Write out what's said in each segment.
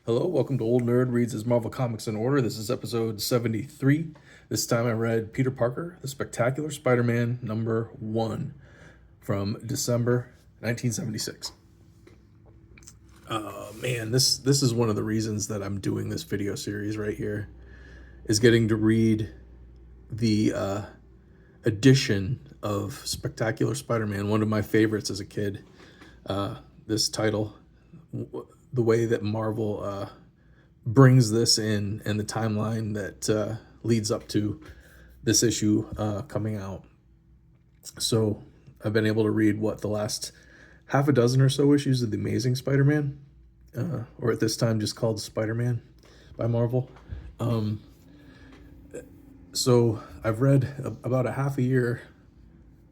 Hello, welcome to Old Nerd Reads His Marvel Comics in Order. This is episode 73. This time I read Peter Parker, The Spectacular Spider-Man #1 from December 1976. Man, this is one of the reasons that I'm doing this video series right here, is getting to read the edition of Spectacular Spider-Man, one of my favorites as a kid. This title, the way that Marvel brings this in, and the timeline that leads up to this issue coming out. So I've been able to read the last half a dozen or so issues of The Amazing Spider-Man, or at this time just called Spider-Man by Marvel. So I've read about a half a year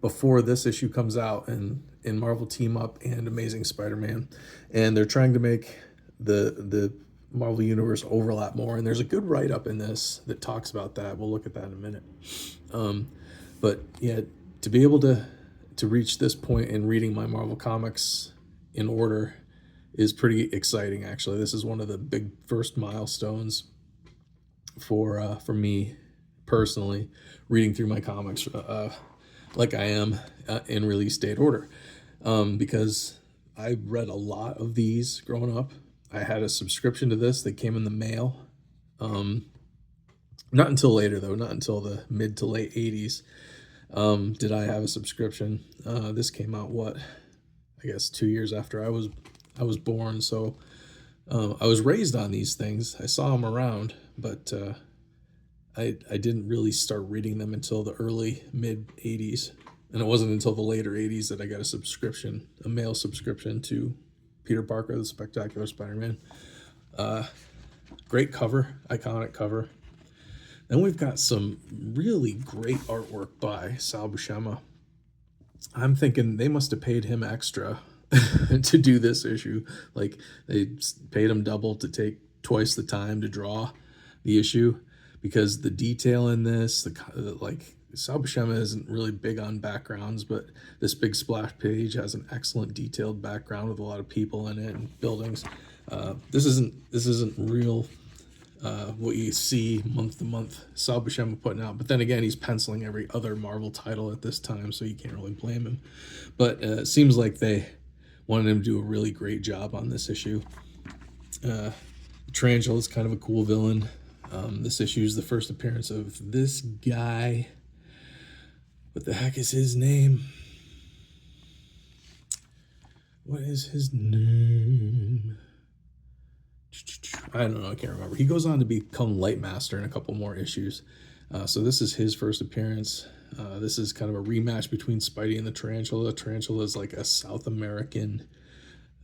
before this issue comes out in Marvel Team Up and Amazing Spider-Man, and they're trying to make the Marvel Universe overlap more, and there's a good write-up in this that talks about that. We'll look at that in a minute. But yeah, to be able to reach this point in reading my Marvel comics in order is pretty exciting, actually. This is one of the big first milestones for me personally, reading through my comics like I am in release date order, because I read a lot of these growing up. I had a subscription to this that came in the mail. Not until later, though, not until the mid to late 80s did I have a subscription. This came out, I guess 2 years after I was born, so I was raised on these things. I saw them around, but I didn't really start reading them until the early mid 80s, and it wasn't until the later 80s that I got a mail subscription to Peter Parker, The Spectacular Spider-Man. Great cover, iconic cover. Then we've got some really great artwork by Sal Buscema. I'm thinking they must have paid him extra to do this issue. Like, they paid him double to take twice the time to draw the issue, because the detail in this, Sal Buscema isn't really big on backgrounds, but this big splash page has an excellent detailed background with a lot of people in it and buildings. This isn't real what you see month to month Sal Buscema putting out, but then again, he's penciling every other Marvel title at this time, so you can't really blame him. But it seems like they wanted him to do a really great job on this issue. Tarantula is kind of a cool villain. This issue is the first appearance of this guy. What the heck is his name? What is his name? I don't know. I can't remember. He goes on to become Lightmaster in a couple more issues. So this is his first appearance. This is kind of a rematch between Spidey and the Tarantula. Tarantula is like a South American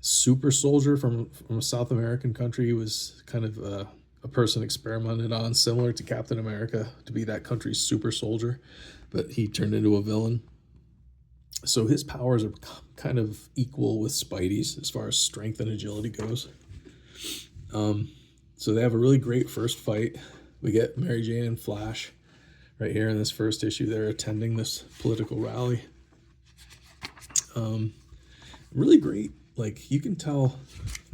super soldier from a South American country. He was kind of a person experimented on, similar to Captain America, to be that country's super soldier, but he turned into a villain. So his powers are kind of equal with Spidey's as far as strength and agility goes. So they have a really great first fight. We get Mary Jane and Flash right here in this first issue. They're attending this political rally. Really great. Like, you can tell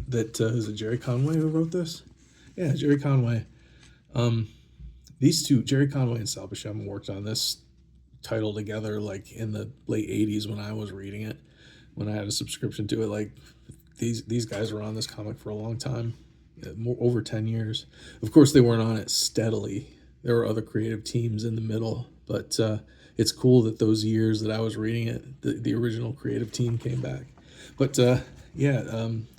that is it Jerry Conway who wrote this? Yeah, Jerry Conway. These two, Jerry Conway and Sal Buscema, worked on this title together like in the late 80s when I was reading it, when I had a subscription to it. Like, these guys were on this comic for a long time, over 10 years. Of course, they weren't on it steadily. There were other creative teams in the middle, but it's cool that those years that I was reading it, the original creative team came back. But I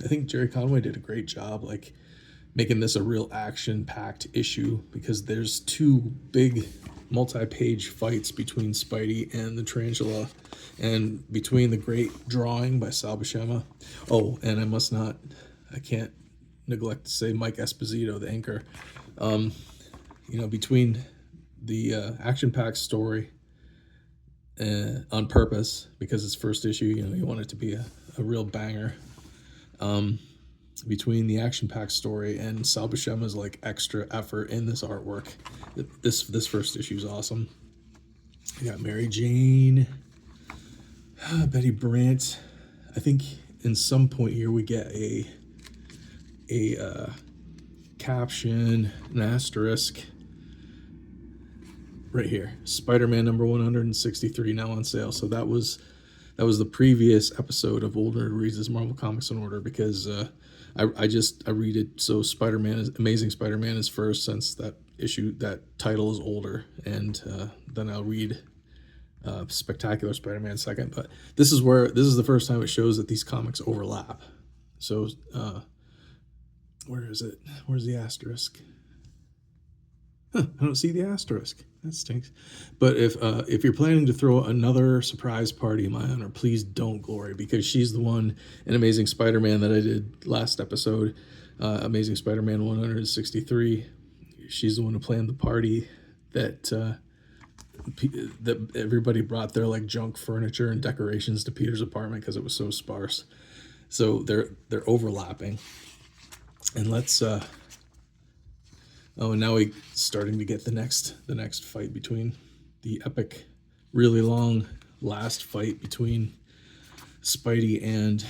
think Jerry Conway did a great job, like, making this a real action-packed issue, because there's two big multi-page fights between Spidey and the Tarantula, and between the great drawing by Sal Buscema. Oh, and I can't neglect to say Mike Esposito, the anchor. Between the action-packed story on purpose, because it's first issue, you want it to be a real banger. Between the action-packed story and Sal Buscema's like extra effort in this artwork, this first issue is awesome. You got Mary Jane, Betty Brant. I think in some point here we get a caption, an asterisk right here. Spider-Man number 163 now on sale. So that was the previous episode of Older Reads His Marvel Comics in Order, because I read it. So Amazing Spider-Man is first, since that title is older, and then I'll read Spectacular Spider-Man second. But this is the first time it shows that these comics overlap. So where is it? Where's the asterisk? I don't see the asterisk. That stinks. But if you're planning to throw another surprise party in my honor, please don't, Glory, because she's the one in Amazing Spider-Man that I did last episode, Amazing Spider-Man 163. She's the one who planned the party that everybody brought their like junk furniture and decorations to Peter's apartment because it was so sparse. So they're overlapping. And let's and now we're starting to get the next fight between the epic, really long last fight between Spidey and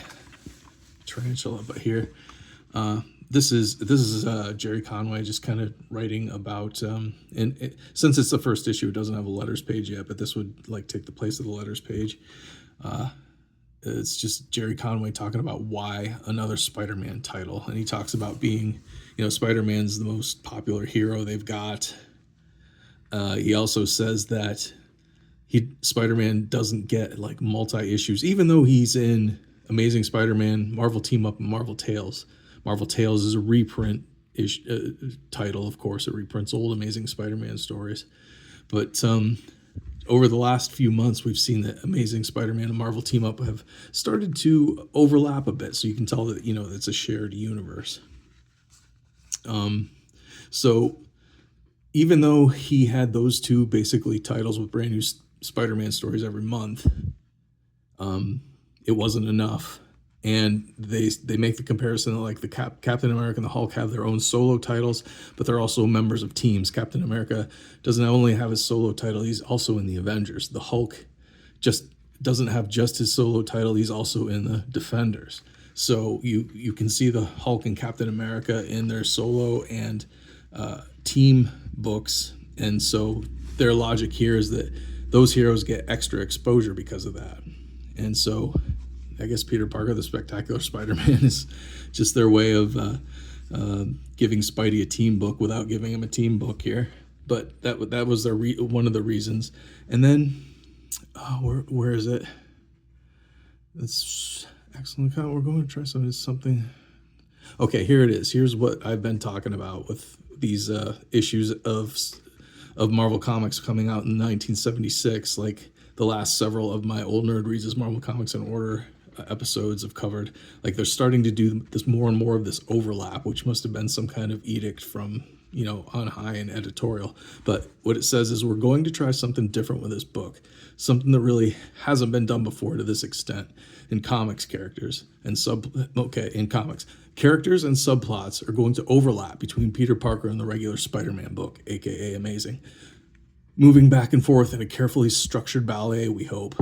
Tarantula. But here, this is Jerry Conway just kind of writing about, since it's the first issue, it doesn't have a letters page yet, but this would like take the place of the letters page. It's just Jerry Conway talking about why another Spider-Man title. And he talks about being, Spider-Man's the most popular hero they've got. He also says that Spider-Man doesn't get like multi-issues, even though he's in Amazing Spider-Man, Marvel Team Up, and Marvel Tales. Marvel Tales is a reprint title, of course. It reprints old Amazing Spider-Man stories. But over the last few months, we've seen that Amazing Spider-Man and Marvel Team Up have started to overlap a bit, so you can tell that, it's a shared universe. So even though he had those two basically titles with brand new Spider-Man stories every month, it wasn't enough. And they make the comparison that like the Captain America and the Hulk have their own solo titles, but they're also members of teams. Captain America doesn't only have his solo title, he's also in the Avengers. The Hulk just doesn't have just his solo title, he's also in the Defenders. So you can see the Hulk and Captain America in their solo and team books. And so their logic here is that those heroes get extra exposure because of that. And so I guess Peter Parker, the Spectacular Spider-Man, is just their way of giving Spidey a team book without giving him a team book here. But that was their one of the reasons. And then, where is it? That's excellent. We're going to try something. Okay, here it is. Here's what I've been talking about with these issues of Marvel Comics coming out in 1976. Like the last several of my Old Nerd Reads His Marvel Comics in Order episodes have covered, like they're starting to do this more and more of this overlap, which must have been some kind of edict from on high in editorial. But what it says is we're going to try something different with this book, something that really hasn't been done before to this extent in comics. Characters and subplots are going to overlap between Peter Parker and the regular Spider-Man book, aka Amazing, moving back and forth in a carefully structured ballet, we hope,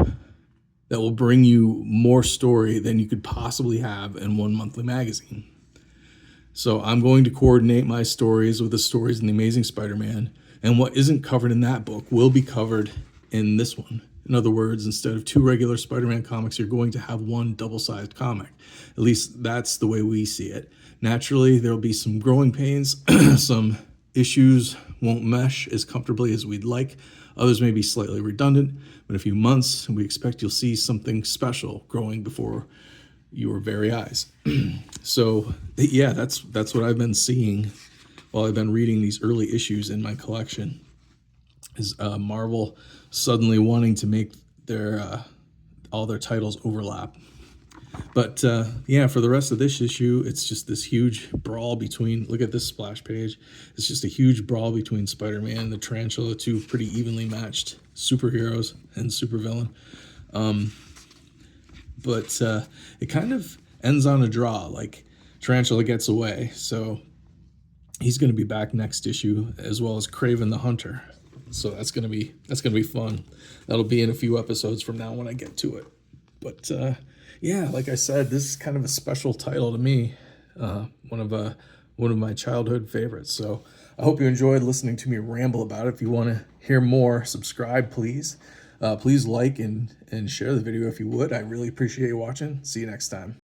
that will bring you more story than you could possibly have in one monthly magazine. So I'm going to coordinate my stories with the stories in The Amazing Spider-Man, and what isn't covered in that book will be covered in this one. In other words, instead of two regular Spider-Man comics, you're going to have one double-sized comic. At least that's the way we see it. Naturally, there'll be some growing pains. Some issues won't mesh as comfortably as we'd like. Others may be slightly redundant, but in a few months, we expect you'll see something special growing before your very eyes. So, yeah, that's what I've been seeing while I've been reading these early issues in my collection, is Marvel suddenly wanting to make their all their titles overlap. But for the rest of this issue, it's just this huge brawl between, look at this splash page, it's just a huge brawl between Spider-Man and the Tarantula, two pretty evenly matched superheroes and supervillain. But it kind of ends on a draw, like Tarantula gets away, so he's going to be back next issue, as well as Kraven the Hunter. So that's gonna be fun. That'll be in a few episodes from now when I get to it. But like I said, this is kind of a special title to me. One of one of my childhood favorites. So I hope you enjoyed listening to me ramble about it. If you want to hear more, subscribe, please. Please like and share the video if you would. I really appreciate you watching. See you next time.